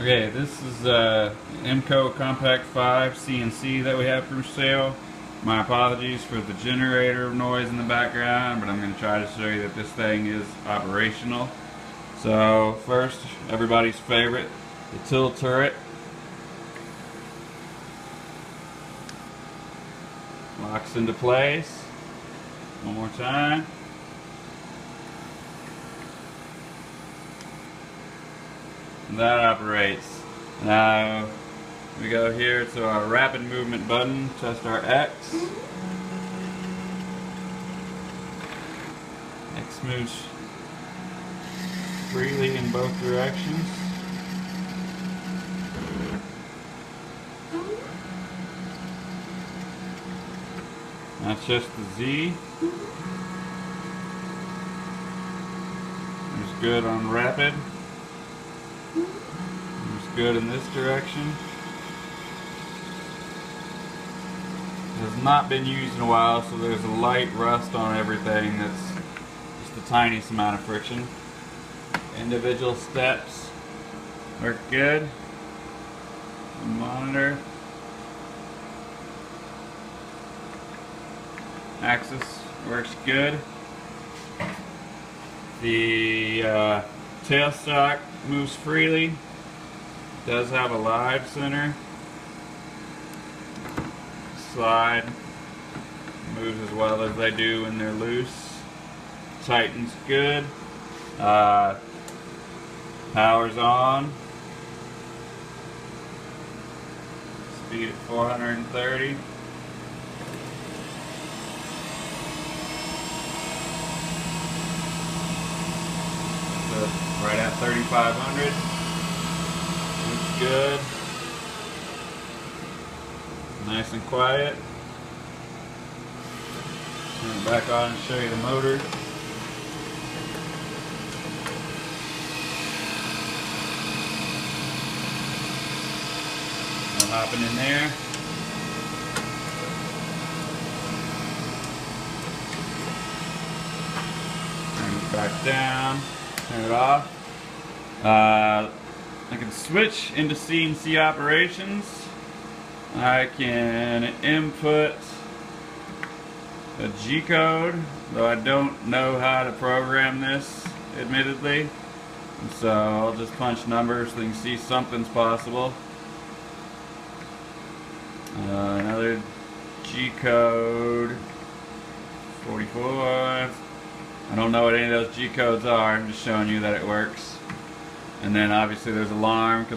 Okay, this is Emco Compact 5 CNC that we have for sale. My apologies for the generator noise in the background, but I'm going to try to show you that this thing is operational. So first, everybody's favorite, the tilt turret. Locks into place. One more time. And that operates. Now we go here to our rapid movement button, test our X. X moves freely in both directions. That's just the Z. It's good on rapid. It's good in this direction. It has not been used in a while, so there's a light rust on everything. That's just the tiniest amount of friction. Individual steps work good. The monitor. Axis works good. The tailstock moves freely. It does have a live center. Slide moves as well as they do when they're loose. Tightens good. Power's on. Speed at 430. Right at 3,500. Looks good. Nice and quiet. Turn it back on and show you the motor. No hopping in there. Turn it back down. Turn it off. I can switch into CNC operations. I can input a G code, though I don't know how to program this, admittedly. And so I'll just punch numbers so you can see something's possible. Another G code, 44. I don't know what any of those G codes are, I'm just showing you that it works. And then obviously there's alarm.